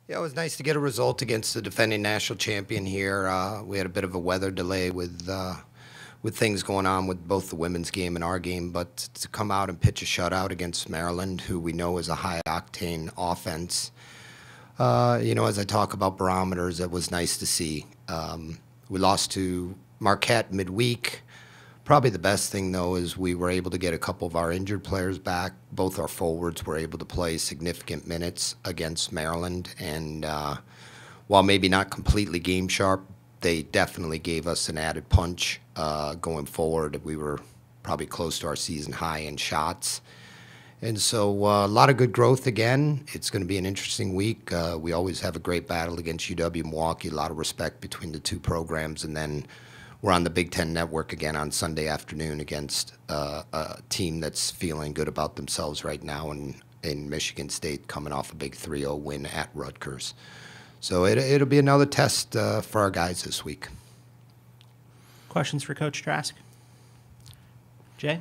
Yeah, it was nice to get a result against the defending national champion here. We had a bit of a weather delay with things going on with both the women's game and our game, but to come out and pitch a shutout against Maryland, who we know is a high octane offense, as I talk about barometers, it was nice to see. We lost to Marquette midweek. Probably the best thing, though, is we were able to get a couple of our injured players back. Both our forwards were able to play significant minutes against Maryland. And while maybe not completely game sharp, they definitely gave us an added punch going forward. We were probably close to our season high in shots. And so a lot of good growth again. It's going to be an interesting week. We always have a great battle against UW-Milwaukee, a lot of respect between the two programs. And then we're on the Big Ten Network again on Sunday afternoon against a team that's feeling good about themselves right now in Michigan State, coming off a big 3-0 win at Rutgers. So it'll be another test for our guys this week. Questions for Coach Trask? Jay?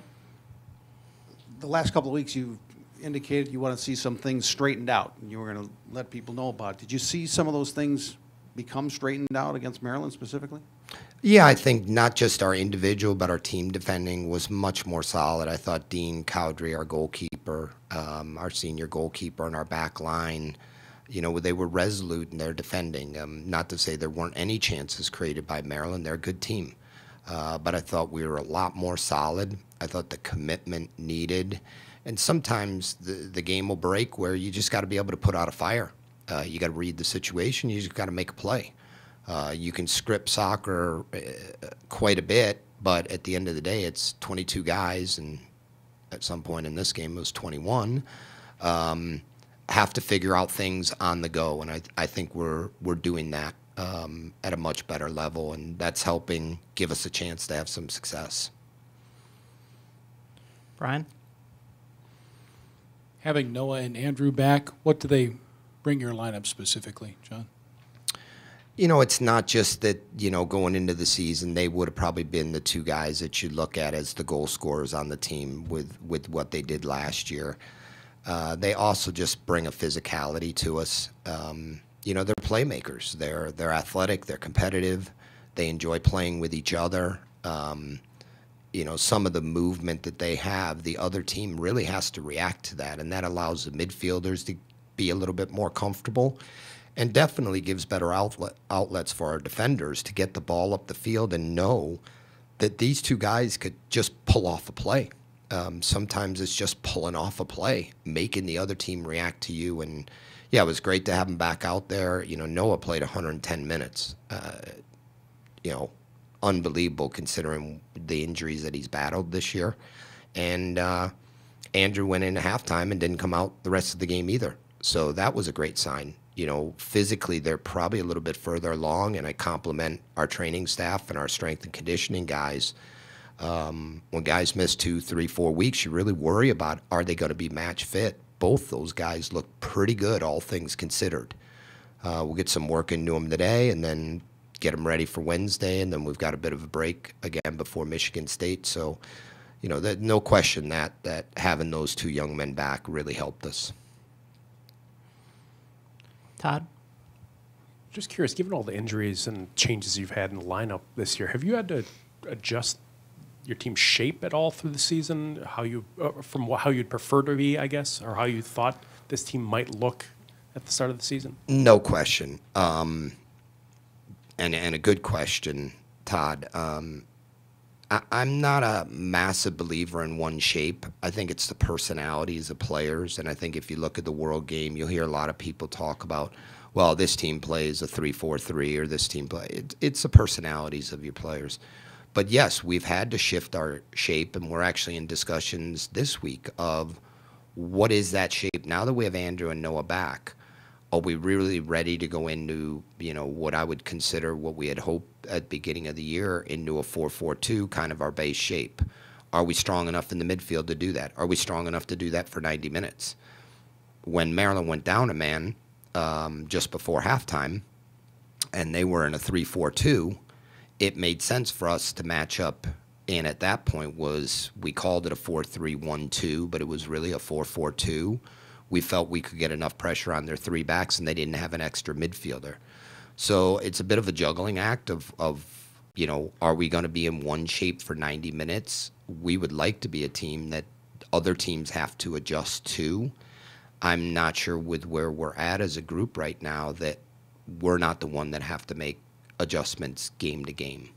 The last couple of weeks you've indicated you want to see some things straightened out, and you were going to let people know about it. Did you see some of those things become straightened out against Maryland specifically? Yeah, I think not just our individual, but our team defending was much more solid. I thought Dean Cowdrey, our goalkeeper, our senior goalkeeper, and our back line, they were resolute in their defending. Not to say there weren't any chances created by Maryland. They're a good team. But I thought we were a lot more solid. I thought the commitment needed. And sometimes the game will break where you just got to be able to put out a fire. You got to read the situation. You just got to make a play. You can script soccer quite a bit, but at the end of the day, it's 22 guys, and at some point in this game it was 21, have to figure out things on the go, and I think we're doing that at a much better level, and that's helping give us a chance to have some success. Brian? Having Noah and Andrew back, what do they bring your lineup specifically, John? It's not just that, going into the season, they would have probably been the two guys that you look at as the goal scorers on the team with what they did last year. They also just bring a physicality to us. They're playmakers. They're athletic. They're competitive. They enjoy playing with each other. Some of the movement that they have, the other team really has to react to that, and that allows the midfielders to be a little bit more comfortable, and definitely gives better outlets for our defenders to get the ball up the field and know that these two guys could just pull off a play. Sometimes it's just pulling off a play, making the other team react to you. And, yeah, it was great to have him back out there. Noah played 110 minutes. Unbelievable considering the injuries that he's battled this year. And Andrew went into halftime and didn't come out the rest of the game either. So that was a great sign. Physically, they're probably a little bit further along, and I compliment our training staff and our strength and conditioning guys. When guys miss 2, 3, 4 weeks, you really worry about, are they going to be match fit? Both those guys look pretty good, all things considered. We'll get some work into them today and then get them ready for Wednesday, and then we've got a bit of a break again before Michigan State. So, no question that having those two young men back really helped us. Todd? Just curious, given all the injuries and changes you've had in the lineup this year, have you had to adjust your team's shape at all through the season? From how you'd prefer to be, I guess, or how you thought this team might look at the start of the season? No question, and a good question, Todd. I'm not a massive believer in one shape. I think it's the personalities of players, and I think if you look at the world game, you'll hear a lot of people talk about, well, this team plays a 3-4-3 or this team plays. It's the personalities of your players. But, yes, we've had to shift our shape, and we're actually in discussions this week of what is that shape. Now that we have Andrew and Noah back, are we really ready to go into, what I would consider what we had hoped at the beginning of the year into a 4-4-2, kind of our base shape? Are we strong enough in the midfield to do that? Are we strong enough to do that for 90 minutes? When Maryland went down a man just before halftime, and they were in a 3-4-2, it made sense for us to match up. And at that point we called it a 4-3-1-2, but it was really a 4-4-2, we felt we could get enough pressure on their three backs, and they didn't have an extra midfielder. So it's a bit of a juggling act of are we going to be in one shape for 90 minutes? We would like to be a team that other teams have to adjust to. I'm not sure with where we're at as a group right now that we're not the one that have to make adjustments game to game.